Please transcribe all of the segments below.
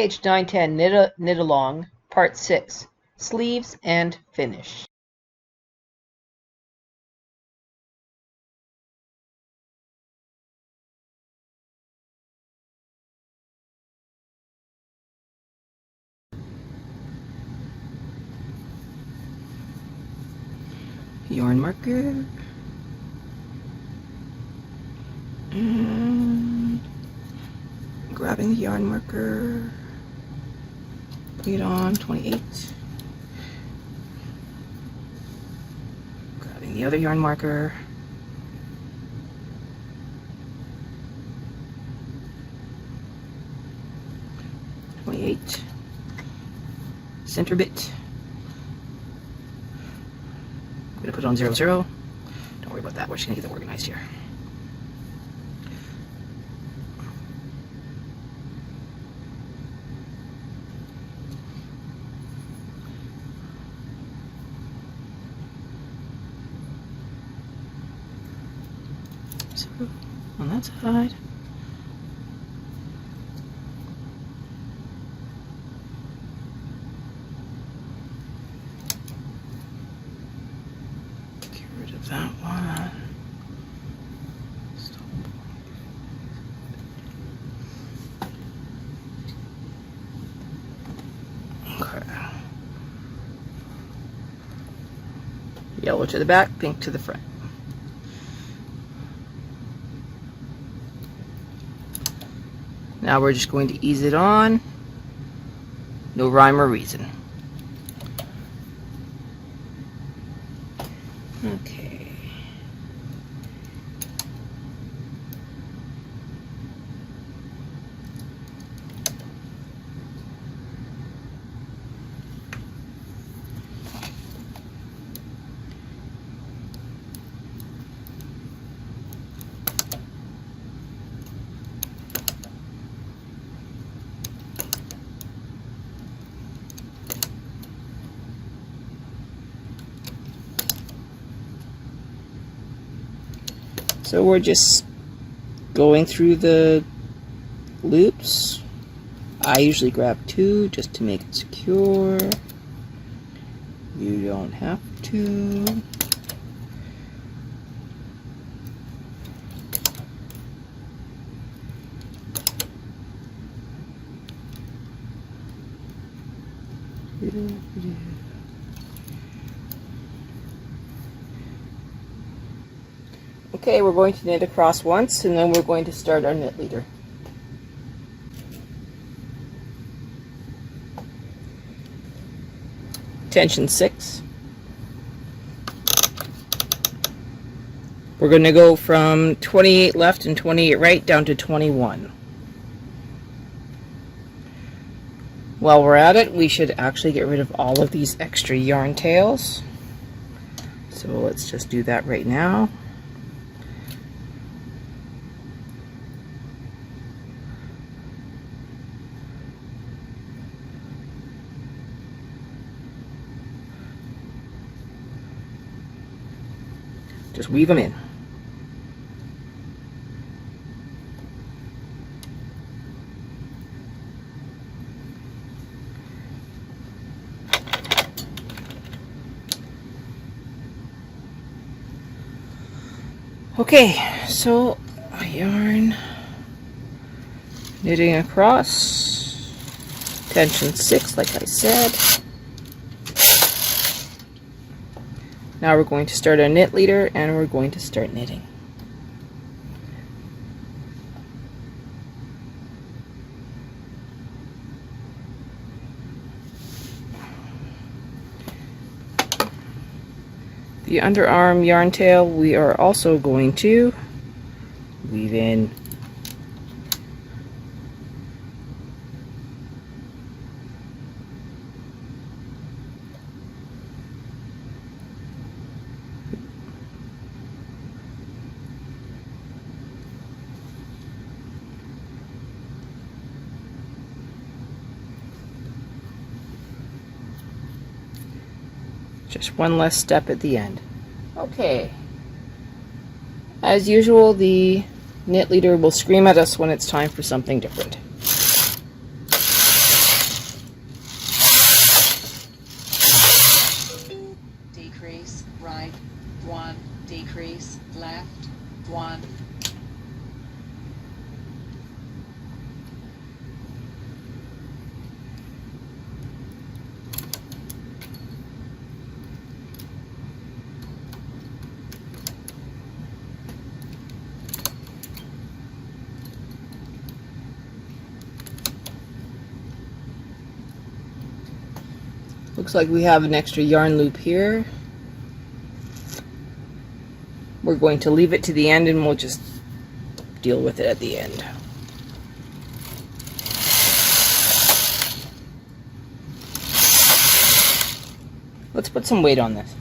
kh910 knit along, part 6, sleeves and finish. Yarn marker and grabbing the yarn marker, putting it on 28, grabbing the other yarn marker, center bit. I'm gonna put it on 0, 0. Don't worry about that. We're just gonna get them organized here. So on that side. That one. Stop. Okay. Yellow to the back, pink to the front. Now we're just going to ease it on. No rhyme or reason. Okay. So we're just going through the loops. I usually grab 2 just to make it secure. You don't have to. Okay, we're going to knit across once and then we're going to start our knit leader. Tension 6. We're going to go from 28 left and 28 right down to 21. While we're at it, we should actually get rid of all of these extra yarn tails. So let's just do that right now. Just weave them in. Okay, so yarn, knitting across, tension 6 like I said. Now we're going to start our knit leader and we're going to start knitting. The underarm yarn tail we are also going to weave in. Just one less step at the end. Okay. As usual, the knit leader will scream at us when it's time for something different. right, 1, decrease, left, 1. Looks like we have an extra yarn loop here. We're going to leave it to the end and we'll just deal with it at the end. Let's put some weight on this.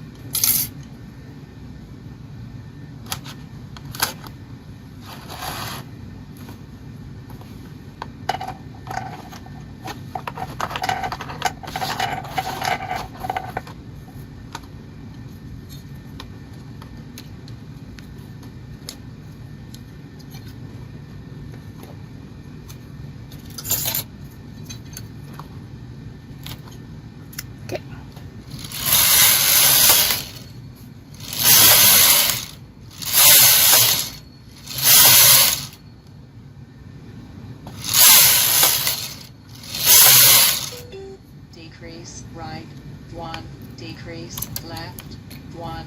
Okay. Decrease, right, 1, decrease, left, 1.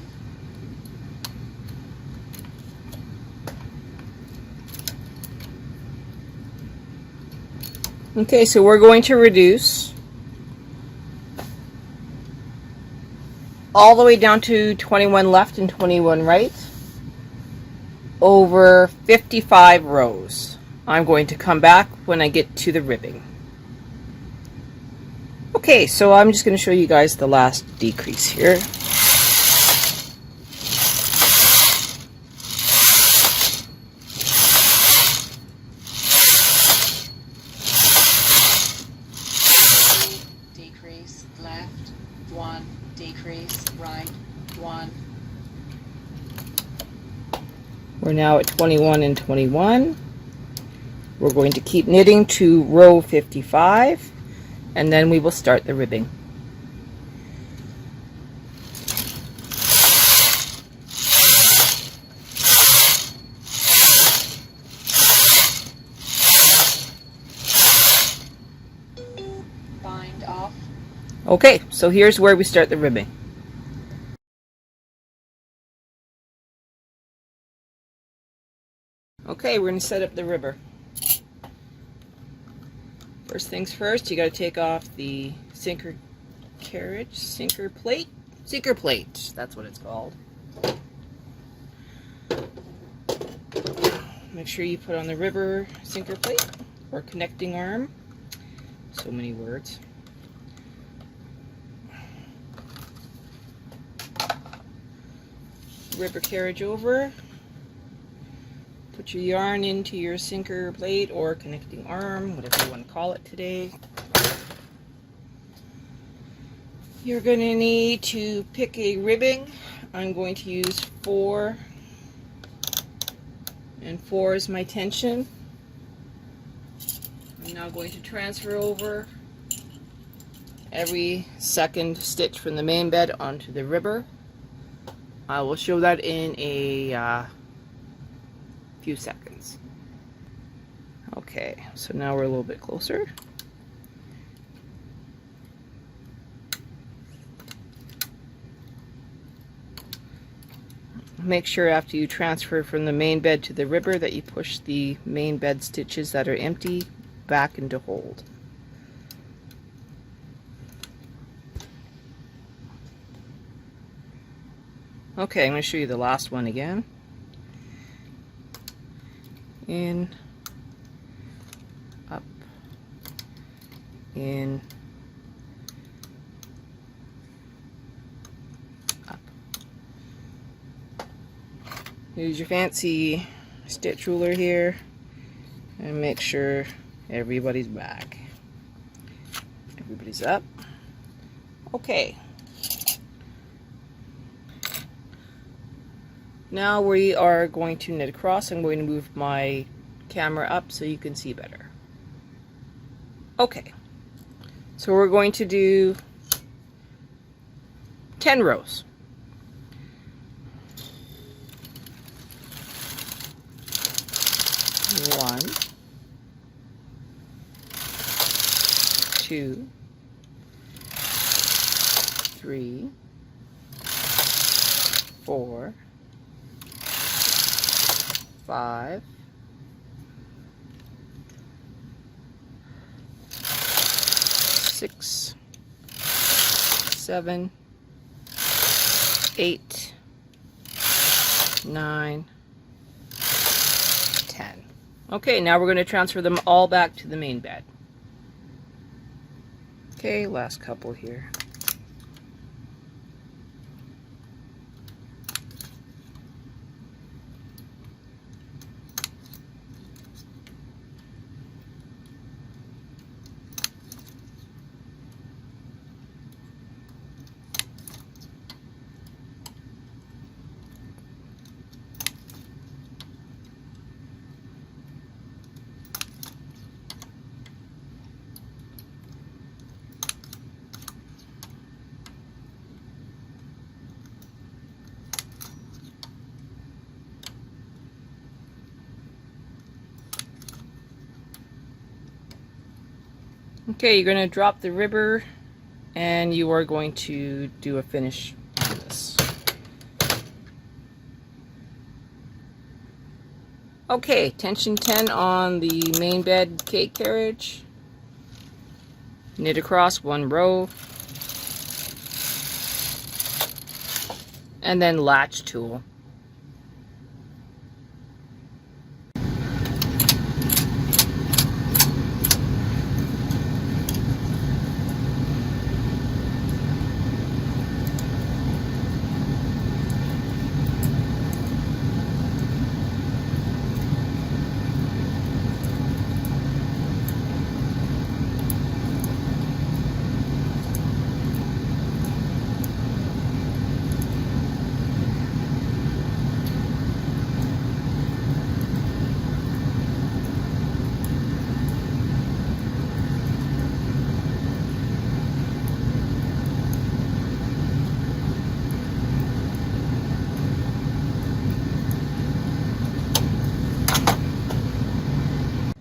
Okay, so we're going to reduce all the way down to 21 left and 21 right over 55 rows. I'm going to come back when I get to the ribbing. Okay, so I'm just going to show you guys the last decrease here. Decrease, left, 1, decrease, right, 1. We're now at 21 and 21. We're going to keep knitting to row 55 and then we will start the ribbing. Bind off. Okay, so here's where we start the ribbing. Okay, we're going to set up the ribber. First things first, you got to take off the sinker plate, that's what it's called. Make sure you put on the ribber sinker plate or connecting arm. So many words. Ribber carriage over. Put your yarn into your sinker plate or connecting arm, whatever you want to call it today. You're going to need to pick a ribbing. I'm going to use 4, and 4 is my tension. I'm now going to transfer over every second stitch from the main bed onto the ribber. I will show that in a few seconds. Okay, so now we're a little bit closer. Make sure after you transfer from the main bed to the ribber that you push the main bed stitches that are empty back into hold. Okay, I'm going to show you the last one again. In, up, in, up. Use your fancy stitch ruler here and make sure everybody's back. Everybody's up. Okay. Now we are going to knit across. I'm going to move my camera up so you can see better. Okay, so we're going to do 10 rows. 1, 2, 3, 4, 5, 6, 7, 8, 9, 10. Okay, now we're going to transfer them all back to the main bed. Okay, last couple here. Okay, you're going to drop the ribber and you are going to do a finish to this. Okay, tension 10 on the main bed cake carriage. Knit across one row. And then latch tool.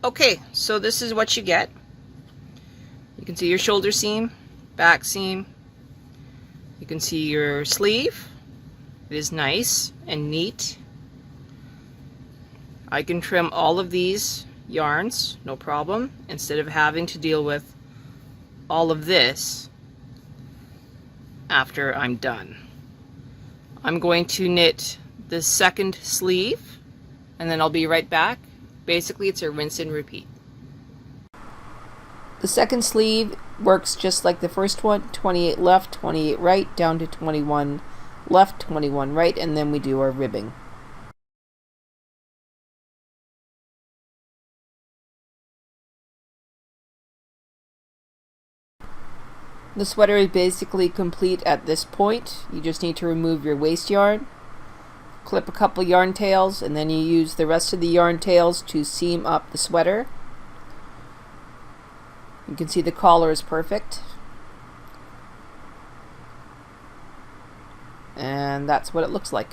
Okay, so this is what you get. You can see your shoulder seam, back seam. You can see your sleeve. It is nice and neat. I can trim all of these yarns, no problem, instead of having to deal with all of this after I'm done. I'm going to knit the second sleeve and then I'll be right back. Basically, it's a rinse and repeat. The second sleeve works just like the first one, 28 left, 28 right, down to 21 left, 21 right, and then we do our ribbing. The sweater is basically complete at this point. You just need to remove your waste yarn, clip a couple yarn tails, and then you use the rest of the yarn tails to seam up the sweater. You can see the collar is perfect. And that's what it looks like.